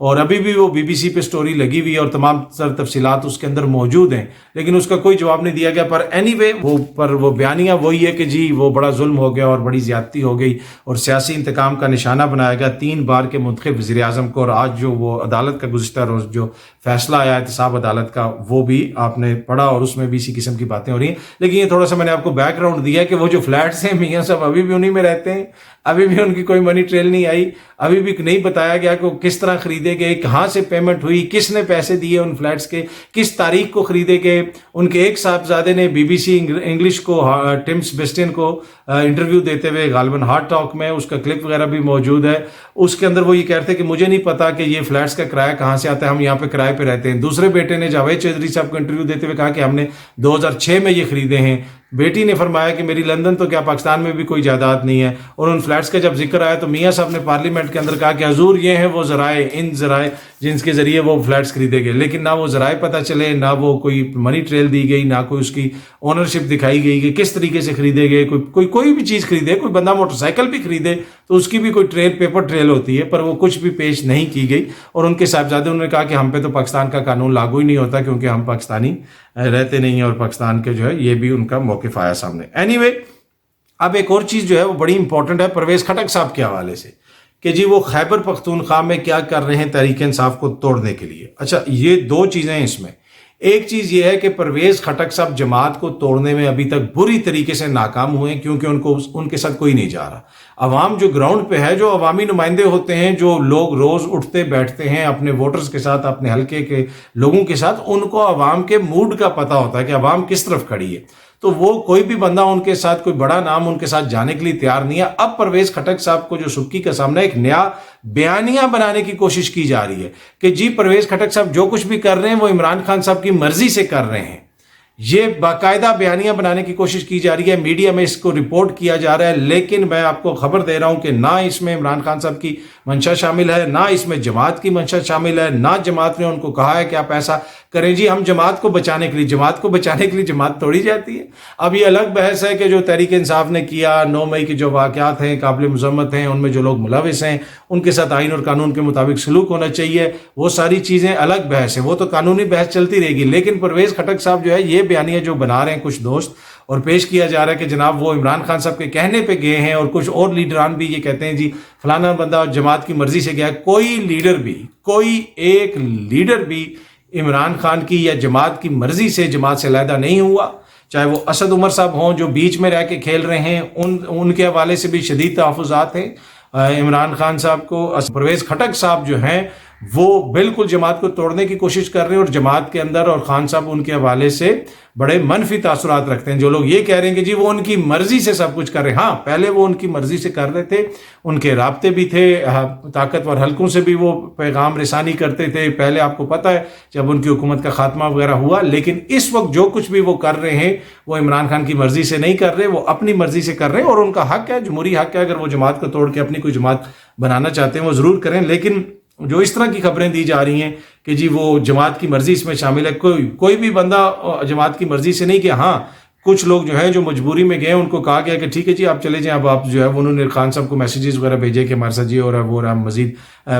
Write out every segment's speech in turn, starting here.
اور ابھی بھی وہ BBC پہ سٹوری لگی ہوئی ہے اور تمام تر تفصیلات اس کے اندر موجود ہیں، لیکن اس کا کوئی جواب نہیں دیا گیا۔ پر اینی وے وہ بیانیہ وہی ہے کہ جی وہ بڑا ظلم ہو گیا اور بڑی زیادتی ہو گئی اور سیاسی انتقام کا نشانہ بنایا گیا 3 بار کے منتخب وزیر اعظم کو۔ اور آج جو وہ عدالت کا گزشتہ روز جو فیصلہ آیا احتساب عدالت کا، وہ بھی آپ نے پڑھا اور اس میں بھی اسی قسم کی باتیں ہو رہی ہیں۔ لیکن یہ تھوڑا سا میں نے آپ کو بیک گراؤنڈ دیا کہ وہ جو فلیٹس ہیں میاں صاحب ابھی بھی انہی میں رہتے ہیں، ابھی بھی ان کی کوئی منی ٹریل نہیں آئی، ابھی بھی نہیں بتایا گیا کہ وہ کس طرح خریدے گئے، کہاں سے پیمنٹ ہوئی، کس نے پیسے دیے ان فلیٹس کے، کس تاریخ کو خریدے گئے۔ ان کے ایک صاحبزادے نے BBC انگلش کو ٹم سیبسٹین کو انٹرویو دیتے ہوئے غالباً ہارٹ ٹاک میں، اس کا کلپ وغیرہ بھی موجود ہے، اس کے اندر وہ یہ کہتے ہیں کہ مجھے نہیں پتا کہ یہ فلیٹس کا کرایہ کہاں سے آتا ہے، ہم یہاں پہ کرائے پہ رہتے ہیں۔ دوسرے بیٹے نے جاوید چودھری صاحب کو انٹرویو دیتے ہوئے کہا کہ ہم نے 2006 میں یہ خریدے ہیں۔ بیٹی نے فرمایا کہ میری لندن تو کیا پاکستان میں بھی کوئی جائیداد نہیں ہے۔ اور ان فلیٹس کا جب ذکر آیا تو میاں صاحب نے پارلیمنٹ کے اندر کہا کہ حضور یہ ہیں وہ ذرائع، ان ذرائع جن کے ذریعے وہ فلیٹس خریدے گئے، لیکن نہ وہ ذرائع پتہ چلے، نہ وہ کوئی منی ٹریل دی گئی، نہ کوئی اس کی اونرشپ دکھائی گئی کہ کس طریقے سے خریدے گئے۔ کوئی بھی چیز خریدے، کوئی بندہ موٹر سائیکل بھی خریدے تو اس کی بھی کوئی ٹریل، پیپر ٹریل ہوتی ہے، پر وہ کچھ بھی پیش نہیں کی گئی۔ اور ان کے صاحبزادے انہوں نے کہا کہ ہم پہ تو پاکستان کا قانون لاگو ہی نہیں ہوتا کیونکہ ہم پاکستانی رہتے نہیں ہیں، اور پاکستان کے جو ہے یہ بھی ان کا موقف آیا سامنے۔ اینی وے اب ایک اور چیز جو ہے وہ بڑی امپورٹنٹ ہے پرویز خٹک صاحب کے حوالے سے کہ جی وہ خیبر پختونخوا میں کیا کر رہے ہیں تحریک انصاف کو توڑنے کے لیے۔ اچھا یہ 2 چیزیں ہیں اس میں۔ ایک چیز یہ ہے کہ پرویز خٹک صاحب جماعت کو توڑنے میں ابھی تک بری طریقے سے ناکام ہوئے ہیں کیونکہ ان کے ساتھ کوئی نہیں جا رہا۔ عوام جو گراؤنڈ پہ ہے، جو عوامی نمائندے ہوتے ہیں، جو لوگ روز اٹھتے بیٹھتے ہیں اپنے ووٹرز کے ساتھ، اپنے حلقے کے لوگوں کے ساتھ، ان کو عوام کے موڈ کا پتہ ہوتا ہے کہ عوام کس طرف کھڑی ہے، تو وہ کوئی بھی بندہ ان کے ساتھ، کوئی بڑا نام ان کے ساتھ جانے کے لیے تیار نہیں ہے۔ اب پرویز خٹک صاحب کو جو سبکی کا سامنا ایک نیا بیانیہ بنانے کی کوشش کی جا رہی ہے کہ جی پرویز خٹک صاحب جو کچھ بھی کر رہے ہیں وہ عمران خان صاحب کی مرضی سے کر رہے ہیں۔ یہ باقاعدہ بیانیہ بنانے کی کوشش کی جا رہی ہے، میڈیا میں اس کو رپورٹ کیا جا رہا ہے، لیکن میں آپ کو خبر دے رہا ہوں کہ نہ اس میں عمران خان صاحب کی منشا شامل ہے، نہ اس میں جماعت کی منشا شامل ہے، نہ جماعت نے ان کو کہا ہے کہ آپ ایسا کریں جی ہم جماعت کو بچانے کے لیے جماعت توڑی جاتی ہے۔ اب یہ الگ بحث ہے کہ جو تحریک انصاف نے کیا 9 مئی کے جو واقعات ہیں قابل مذمت ہیں، ان میں جو لوگ ملوث ہیں ان کے ساتھ آئین اور قانون کے مطابق سلوک ہونا چاہیے، وہ ساری چیزیں الگ بحث ہے، وہ تو قانونی بحث چلتی رہے گی۔ لیکن پرویز خٹک صاحب جو ہے یہ بیانیہ جو بنا رہے ہیں کچھ دوست اور پیش کیا جا رہا ہے کہ جناب وہ عمران خان صاحب کے کہنے پہ گئے ہیں، اور کچھ اور لیڈران بھی یہ کہتے ہیں جی فلانا بندہ جماعت کی مرضی سے گیا ہے۔ کوئی ایک لیڈر بھی عمران خان کی یا جماعت کی مرضی سے جماعت سے علیحدہ نہیں ہوا، چاہے وہ اسد عمر صاحب ہوں جو بیچ میں رہ کے کھیل رہے ہیں، ان کے حوالے سے بھی شدید تحفظات ہیں عمران خان صاحب کو۔ پرویز خٹک صاحب جو ہیں وہ بالکل جماعت کو توڑنے کی کوشش کر رہے ہیں، اور جماعت کے اندر اور خان صاحب ان کے حوالے سے بڑے منفی تاثرات رکھتے ہیں۔ جو لوگ یہ کہہ رہے ہیں کہ جی وہ ان کی مرضی سے سب کچھ کر رہے ہیں، ہاں پہلے وہ ان کی مرضی سے کر رہے تھے، ان کے رابطے بھی تھے، طاقتور حلقوں سے بھی وہ پیغام رسانی کرتے تھے پہلے، آپ کو پتہ ہے جب ان کی حکومت کا خاتمہ وغیرہ ہوا۔ لیکن اس وقت جو کچھ بھی وہ کر رہے ہیں وہ عمران خان کی مرضی سے نہیں کر رہے، وہ اپنی مرضی سے کر رہے ہیں، اور ان کا حق ہے، جمہوری حق ہے، اگر وہ جماعت کو توڑ کے اپنی کوئی جماعت بنانا چاہتے ہیں وہ ضرور کریں۔ لیکن جو اس طرح کی خبریں دی جا رہی ہیں کہ جی وہ جماعت کی مرضی اس میں شامل ہے، کوئی بھی بندہ جماعت کی مرضی سے نہیں کہ ہاں کچھ لوگ جو ہیں جو مجبوری میں گئے ان کو کہا گیا کہ ٹھیک ہے جی آپ چلے جائیں۔ اب آپ جو ہے انہوں نے خان صاحب کو میسیجز وغیرہ بھیجے کہ ہمارے ساتھ جی اور وہ ہم مزید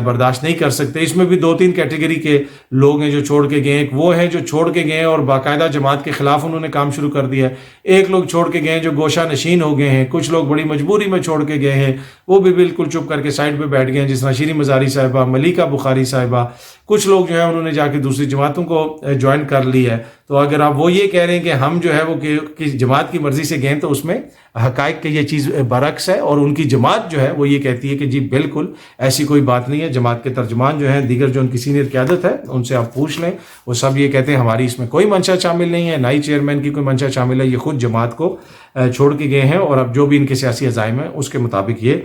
برداشت نہیں کر سکتے۔ اس میں بھی 2-3 کیٹیگری کے لوگ ہیں جو چھوڑ کے گئے، ایک وہ ہیں جو چھوڑ کے گئے اور باقاعدہ جماعت کے خلاف انہوں نے کام شروع کر دیا ہے، ایک لوگ چھوڑ کے گئے جو گوشہ نشین ہو گئے ہیں، کچھ لوگ بڑی مجبوری میں چھوڑ کے گئے ہیں، وہ بھی بالکل چپ کر کے سائڈ پہ بیٹھ گئے ہیں، جس طرح شیریں مزاری صاحبہ، ملیکہ بخاری صاحبہ، کچھ لوگ جو ہیں انہوں نے جا کے دوسری جماعتوں کو جوائن کر لی ہے۔ تو اگر آپ وہ یہ کہہ رہے ہیں کہ ہم جو ہے وہ کہ جماعت کی مرضی سے گئے تو اس میں حقائق کی یہ چیز برعکس ہے، اور ان کی جماعت جو ہے وہ یہ کہتی ہے کہ جی بالکل ایسی کوئی بات نہیں ہے۔ جماعت کے ترجمان جو ہیں، دیگر جو ان کی سینئر قیادت ہے ان سے آپ پوچھ لیں، وہ سب یہ کہتے ہیں ہماری اس میں کوئی منشا شامل نہیں ہے، نہ ہی چیئرمین کی کوئی منشا شامل ہے، یہ خود جماعت کو چھوڑ کے گئے ہیں، اور اب جو بھی ان کے سیاسی عزائم ہیں اس کے مطابق یہ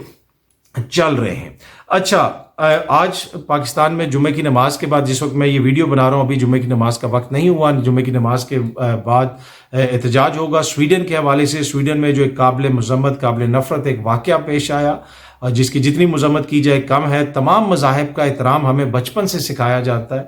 چل رہے ہیں۔ اچھا آج پاکستان میں جمعے کی نماز کے بعد، جس وقت میں یہ ویڈیو بنا رہا ہوں ابھی جمعے کی نماز کا وقت نہیں ہوا، جمعے کی نماز کے بعد احتجاج ہوگا سویڈن کے حوالے سے۔ سویڈن میں جو ایک قابل مذمت، قابل نفرت ایک واقعہ پیش آیا، جس کی جتنی مذمت کی جائے کم ہے۔ تمام مذاہب کا احترام ہمیں بچپن سے سکھایا جاتا ہے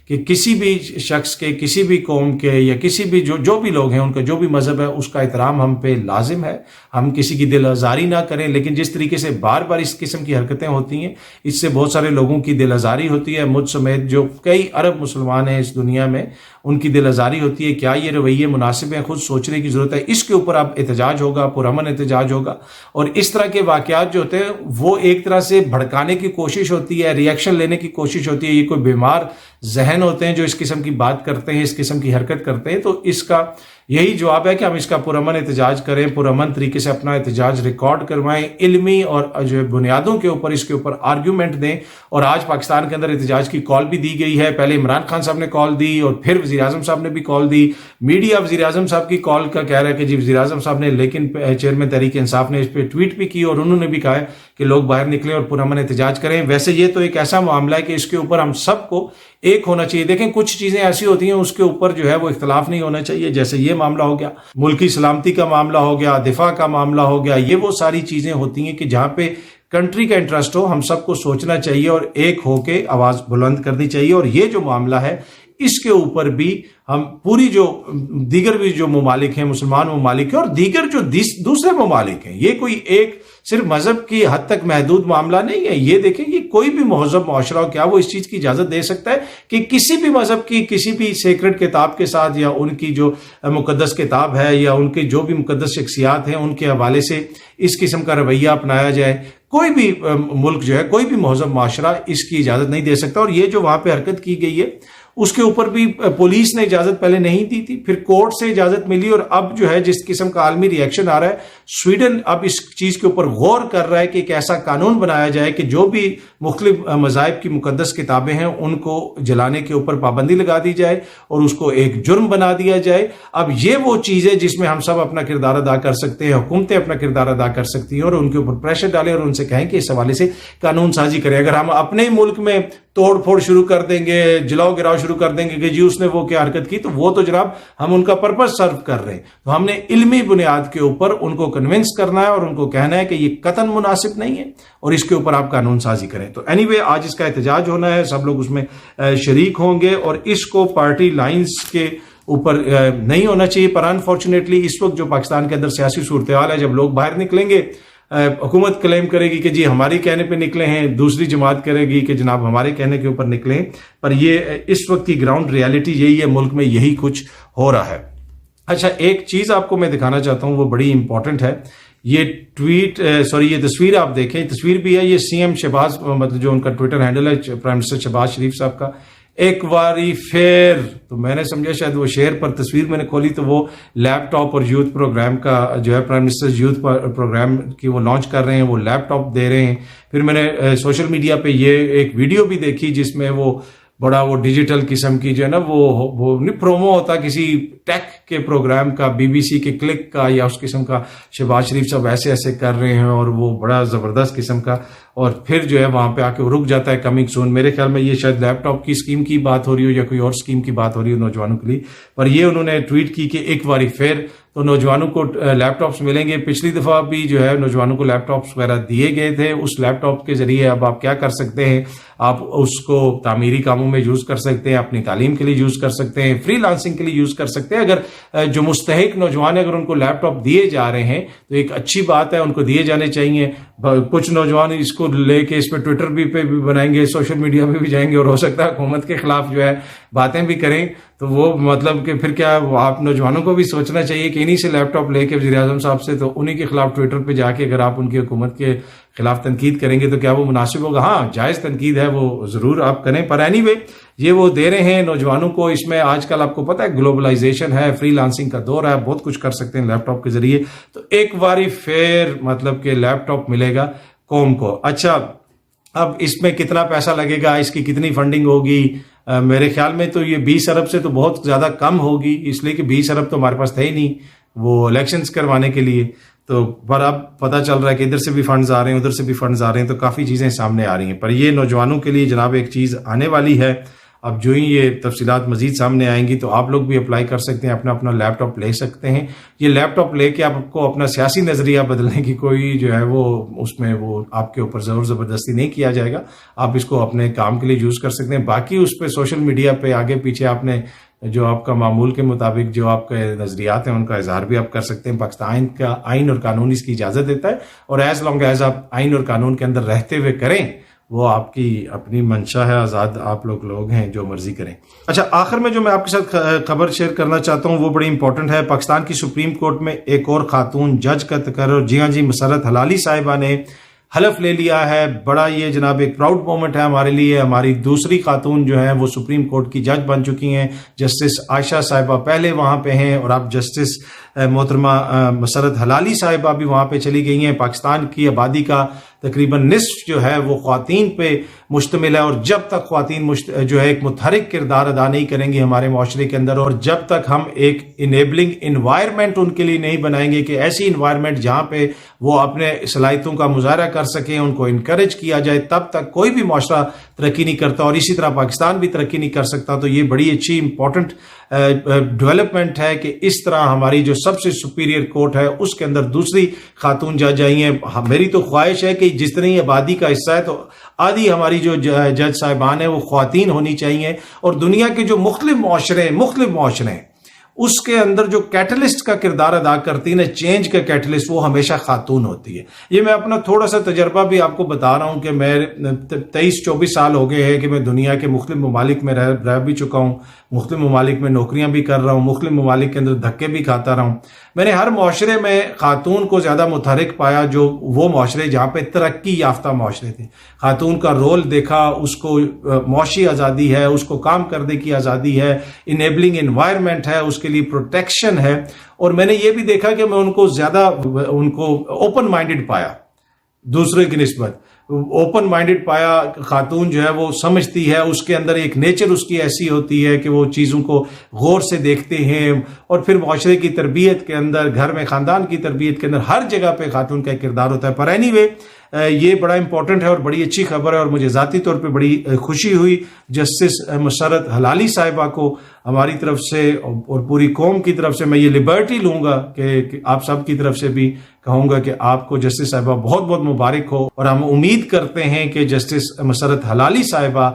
کہ کسی بھی شخص کے، کسی بھی قوم کے یا کسی بھی جو بھی لوگ ہیں ان کا جو بھی مذہب ہے اس کا احترام ہم پہ لازم ہے. ہم کسی کی دل آزاری نہ کریں، لیکن جس طریقے سے بار بار اس قسم کی حرکتیں ہوتی ہیں اس سے بہت سارے لوگوں کی دل آزاری ہوتی ہے، مجھ سمیت جو کئی ارب مسلمان ہیں اس دنیا میں ان کی دل آزاری ہوتی ہے. کیا یہ رویے مناسب ہیں؟ خود سوچنے کی ضرورت ہے. اس کے اوپر اب احتجاج ہوگا، پرامن احتجاج ہوگا. اور اس طرح کے واقعات جو ہوتے ہیں وہ ایک طرح سے بھڑکانے کی کوشش ہوتی ہے، ریئیکشن لینے کی کوشش ہوتی ہے. یہ کوئی بیمار ذہن ہوتے ہیں جو اس قسم کی بات کرتے ہیں، اس قسم کی حرکت کرتے ہیں. تو اس کا یہی جواب ہے کہ ہم اس کا پرامن احتجاج کریں، پرامن طریقے سے اپنا احتجاج ریکارڈ کروائیں، علمی اور جو بنیادوں کے اوپر اس کے اوپر آرگیومنٹ دیں. اور آج پاکستان کے اندر احتجاج کی کال بھی دی گئی ہے. پہلے عمران خان صاحب نے کال دی اور پھر وزیر اعظم صاحب نے بھی کال دی. میڈیا وزیر اعظم صاحب کی کال کا کہہ رہا ہے کہ جی وزیر اعظم صاحب نے، لیکن چیئرمین تحریک انصاف نے اس پہ ٹویٹ بھی کی اور انہوں نے بھی کہا ہے کہ لوگ باہر نکلیں اور پرامن احتجاج کریں. ویسے یہ تو ایک ایسا معاملہ ہے کہ اس کے اوپر ہم سب کو ایک ہونا چاہیے. دیکھیں کچھ چیزیں ایسی ہوتی ہیں اس کے اوپر جو ہے وہ اختلاف نہیں ہونا چاہیے، جیسے یہ معاملہ ہو گیا، ملکی سلامتی کا معاملہ ہو گیا، دفاع کا معاملہ ہو گیا. یہ وہ ساری چیزیں ہوتی ہیں کہ جہاں پہ کنٹری کا انٹرسٹ ہو ہم سب کو سوچنا چاہیے اور ایک ہو کے آواز بلند کرنی چاہیے. اور یہ جو معاملہ ہے اس کے اوپر بھی ہم پوری جو دیگر بھی جو ممالک ہیں، مسلمان ممالک ہیں اور دیگر جو دوسرے ممالک ہیں، یہ کوئی ایک صرف مذہب کی حد تک محدود معاملہ نہیں ہے. یہ دیکھیں یہ کوئی بھی مہذب معاشرہ ہو، کیا وہ اس چیز کی اجازت دے سکتا ہے کہ کسی بھی مذہب کی کسی بھی سیکرڈ کتاب کے ساتھ یا ان کی جو مقدس کتاب ہے یا ان کے جو بھی مقدس شخصیات ہیں ان کے حوالے سے اس قسم کا رویہ اپنایا جائے؟ کوئی بھی ملک جو ہے، کوئی بھی مہذب معاشرہ اس کی اجازت نہیں دے سکتا. اور یہ جو وہاں پہ حرکت کی گئی ہے اس کے اوپر بھی پولیس نے اجازت پہلے نہیں دی تھی، پھر کورٹ سے اجازت ملی اور اب جو ہے جس قسم کا عالمی ری ایکشن آ رہا ہے، سویڈن اب اس چیز کے اوپر غور کر رہا ہے کہ ایک ایسا قانون بنایا جائے کہ جو بھی مختلف مذاہب کی مقدس کتابیں ہیں ان کو جلانے کے اوپر پابندی لگا دی جائے اور اس کو ایک جرم بنا دیا جائے. اب یہ وہ چیز ہے جس میں ہم سب اپنا کردار ادا کر سکتے ہیں، حکومتیں اپنا کردار ادا کر سکتی ہیں اور ان کے اوپر پریشر ڈالیں اور ان سے کہیں کہ اس حوالے سے قانون سازی کریں. اگر ہم اپنے ہی ملک میں توڑ پھوڑ شروع کر دیں گے، جلاؤ گراؤ شروع کر دیں گے کہ جی اس نے وہ کیا حرکت کی، تو وہ تو جناب ہم ان کا پرپس سرو کر رہے ہیں. تو ہم نے علمی بنیاد کے اوپر ان کو کنونس کرنا ہے اور ان کو کہنا ہے کہ یہ قطعاً مناسب نہیں ہے اور اس کے اوپر آپ قانون سازی کریں. تو اینی وے آج اس کا احتجاج ہونا ہے، سب لوگ اس میں شریک ہوں گے اور اس کو پارٹی لائنز کے اوپر نہیں ہونا چاہیے. پر انفارچونیٹلی اس وقت جو پاکستان کے اندر سیاسی صورتحال ہے، جب لوگ باہر نکلیں گے حکومت کلیم کرے گی کہ جی ہماری کہنے پہ نکلے ہیں، دوسری جماعت کرے گی کہ جناب ہمارے کہنے کے اوپر نکلیں. پر یہ اس وقت کی گراؤنڈ ریالٹی یہی ہے، ملک میں یہی کچھ ہو رہا ہے. اچھا ایک چیز آپ کو میں دکھانا چاہتا ہوں، وہ بڑی امپورٹنٹ ہے. یہ یہ تصویر آپ دیکھیں، تصویر بھی ہے، یہ سی ایم شہباز، مطلب جو ان کا ٹویٹر ہینڈل ہے پرائم منسٹر شہباز شریف صاحب کا. ایک واری پھر تو میں نے سمجھا شاید وہ شعر پر تصویر میں نے کھولی تو وہ لیپ ٹاپ اور یوتھ پروگرام کا جو ہے پرائم منسٹر یوتھ پروگرام کی وہ لانچ کر رہے ہیں، وہ لیپ ٹاپ دے رہے ہیں. پھر میں نے سوشل میڈیا پہ یہ ایک ویڈیو بھی دیکھی جس میں وہ بڑا وہ ڈیجیٹل قسم کی جو ہے نا وہ نہیں پرومو ہوتا کسی ٹیک کے پروگرام کا، بی بی سی کے کلک کا یا اس قسم کا، شہباز شریف صاحب ایسے ایسے کر رہے ہیں اور وہ بڑا زبردست قسم کا. اور پھر جو ہے وہاں پہ آ کے رک جاتا ہے کمنگ سون. میرے خیال میں یہ شاید لیپ ٹاپ کی اسکیم کی بات ہو رہی ہو یا کوئی اور اسکیم کی بات ہو رہی ہو نوجوانوں کے لیے. پر یہ انہوں نے ٹویٹ کی کہ ایک باری پھر تو نوجوانوں کو لیپ ٹاپس ملیں گے. پچھلی دفعہ بھی جو ہے نوجوانوں کو لیپ ٹاپس وغیرہ دیے گئے تھے. اس لیپ ٹاپ کے ذریعے اب آپ کیا کر سکتے ہیں، آپ اس کو تعمیری کاموں میں یوز کر سکتے ہیں، اپنی تعلیم کے لیے یوز کر سکتے ہیں، فری لانسنگ کے لیے یوز کر سکتے ہیں. اگر جو مستحق نوجوان ہیں اگر ان کو لیپ ٹاپ دیے جا رہے ہیں تو ایک اچھی بات ہے، ان کو دیے جانے چاہیے. کچھ نوجوان اس کو لے کے اس پہ ٹویٹر پہ بھی بنائیں گے، سوشل میڈیا پہ بھی جائیں گے اور ہو سکتا ہے حکومت کے خلاف جو ہے باتیں بھی کریں. تو وہ مطلب کہ پھر کیا آپ نوجوانوں کو بھی سوچنا چاہیے کہ انہی سے لیپ ٹاپ لے کے وزیر اعظم صاحب سے تو انہی کے خلاف ٹویٹر پہ جا کے اگر آپ ان کی حکومت کے خلاف تنقید کریں گے تو کیا وہ مناسب ہوگا؟ ہاں جائز تنقید ہے، وہ ضرور آپ کریں. پر اینی وے یہ وہ دے رہے ہیں نوجوانوں کو. اس میں آج کل آپ کو پتہ ہے گلوبلائزیشن ہے، فری لانسنگ کا دور ہے، بہت کچھ کر سکتے ہیں لیپ ٹاپ کے ذریعے. تو ایک باری پھر مطلب کہ لیپ ٹاپ ملے گا قوم کو. اچھا اب اس میں کتنا پیسہ لگے گا، اس کی کتنی فنڈنگ ہوگی؟ میرے خیال میں تو یہ 20 ارب سے تو بہت زیادہ کم ہوگی، اس لیے کہ 20 ارب تو ہمارے پاس تھے ہی نہیں وہ الیکشنز کروانے کے لیے. تو پر اب پتہ چل رہا ہے کہ ادھر سے بھی فنڈز آ رہے ہیں، ادھر سے بھی فنڈز آ رہے ہیں، تو کافی چیزیں سامنے آ رہی ہیں. پر یہ نوجوانوں کے لیے جناب ایک چیز آنے والی ہے. اب جو ہی یہ تفصیلات مزید سامنے آئیں گی تو آپ لوگ بھی اپلائی کر سکتے ہیں، اپنا لیپ ٹاپ لے سکتے ہیں۔ یہ لیپ ٹاپ لے کے آپ کو اپنا سیاسی نظریہ بدلنے کی کوئی جو ہے وہ اس میں وہ آپ کے اوپر زور زبردستی نہیں کیا جائے گا، آپ اس کو اپنے کام کے لیے یوز کر سکتے ہیں۔ باقی اس پہ سوشل میڈیا پہ آگے پیچھے آپ نے جو آپ کا معمول کے مطابق جو آپ کے نظریات ہیں ان کا اظہار بھی آپ کر سکتے ہیں۔ پاکستان کا آئین اور قانون اس کی اجازت دیتا ہے، اور ایز لانگ ایز آپ آئین اور قانون کے اندر رہتے ہوئے کریں، وہ آپ کی اپنی منشا ہے، آزاد آپ لوگ ہیں، جو مرضی کریں۔ اچھا، آخر میں جو میں آپ کے ساتھ خبر شیئر کرنا چاہتا ہوں وہ بڑی امپورٹنٹ ہے۔ پاکستان کی سپریم کورٹ میں ایک اور خاتون جج کا تقرر، جی ہاں جی، مسرت حلالی صاحبہ نے حلف لے لیا ہے۔ بڑا یہ جناب ایک پراؤڈ مومنٹ ہے ہمارے لیے۔ ہماری دوسری خاتون جو ہیں وہ سپریم کورٹ کی جج بن چکی ہیں۔ جسٹس عائشہ صاحبہ پہلے وہاں پہ ہیں، اور اب جسٹس محترمہ مسرت حلالی صاحبہ بھی وہاں پہ چلی گئی ہیں۔ پاکستان کی آبادی کا تقریباً نصف جو ہے وہ خواتین پہ مشتمل ہے، اور جب تک خواتین جو ہے ایک متحرک کردار ادا نہیں کریں گی ہمارے معاشرے کے اندر، اور جب تک ہم ایک انیبلنگ انوائرمنٹ ان کے لیے نہیں بنائیں گے کہ ایسی انوائرمنٹ جہاں پہ وہ اپنے صلاحیتوں کا مظاہرہ کر سکیں، ان کو انکریج کیا جائے، تب تک کوئی بھی معاشرہ ترقی نہیں کرتا، اور اسی طرح پاکستان بھی ترقی نہیں کر سکتا۔ تو یہ بڑی اچھی امپورٹنٹ ڈیولپمنٹ ہے کہ اس طرح ہماری جو سب سے سپیریئر کورٹ ہے اس کے اندر دوسری خاتون جج آئی ہیں۔ میری تو خواہش ہے کہ جتنی آبادی کا حصہ ہے تو آدھی ہماری جو جج صاحبان ہیں وہ خواتین ہونی چاہیے، اور دنیا کے جو مختلف معاشرے ہیں اس کے اندر جو کیٹلسٹ کا کردار ادا کرتی ہے نا، چینج کا کیٹلسٹ، وہ ہمیشہ خاتون ہوتی ہے۔ یہ میں اپنا تھوڑا سا تجربہ بھی آپ کو بتا رہا ہوں کہ میں 23-24 سال ہو گئے ہیں کہ میں دنیا کے مختلف ممالک میں رہ بھی چکا ہوں، مختلف ممالک میں نوکریاں بھی کر رہا ہوں، مختلف ممالک کے اندر دھکے بھی کھاتا رہا ہوں۔ میں نے ہر معاشرے میں خاتون کو زیادہ متحرک پایا جو وہ معاشرے جہاں پہ ترقی یافتہ معاشرے تھے۔ خاتون کا رول دیکھا، اس کو معاشی آزادی ہے، اس کو کام کرنے کی آزادی ہے، انیبلنگ انوائرمنٹ ہے، اس کے لیے پروٹیکشن ہے، اور میں نے یہ بھی دیکھا کہ میں ان کو اوپن مائنڈڈ پایا، دوسرے کی نسبت اوپن مائنڈڈ پایا۔ خاتون جو ہے وہ سمجھتی ہے، اس کے اندر ایک نیچر اس کی ایسی ہوتی ہے کہ وہ چیزوں کو غور سے دیکھتے ہیں، اور پھر معاشرے کی تربیت کے اندر، گھر میں خاندان کی تربیت کے اندر ہر جگہ پہ خاتون کا کردار ہوتا ہے۔ پر اینی وے یہ بڑا امپورٹنٹ ہے اور بڑی اچھی خبر ہے، اور مجھے ذاتی طور پہ بڑی خوشی ہوئی جسٹس مسرت حلالی صاحبہ کو ہماری طرف سے اور پوری قوم کی طرف سے میں یہ لبرٹی لوں گا کہ آپ سب کی طرف سے بھی کہوں گا کہ آپ کو جسٹس صاحبہ بہت بہت مبارک ہو، اور ہم امید کرتے ہیں کہ جسٹس مسرت حلالی صاحبہ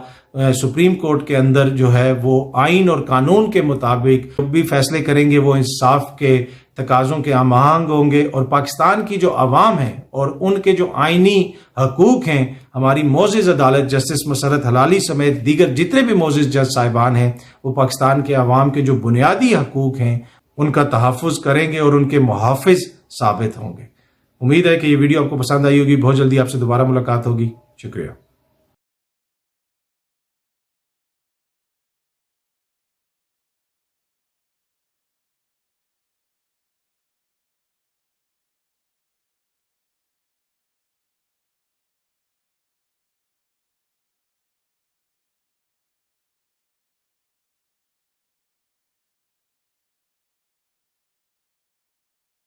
سپریم کورٹ کے اندر جو ہے وہ آئین اور قانون کے مطابق جو بھی فیصلے کریں گے وہ انصاف کے تقاضوں کے ہم آہنگ ہوں گے، اور پاکستان کی جو عوام ہیں اور ان کے جو آئینی حقوق ہیں، ہماری معزز عدالت جسٹس مسرت حلالی سمیت دیگر جتنے بھی معزز جج صاحبان ہیں، وہ پاکستان کے عوام کے جو بنیادی حقوق ہیں ان کا تحفظ کریں گے اور ان کے محافظ ثابت ہوں گے۔ امید ہے کہ یہ ویڈیو آپ کو پسند آئی ہوگی۔ بہت جلدی آپ سے دوبارہ ملاقات ہوگی۔ شکریہ۔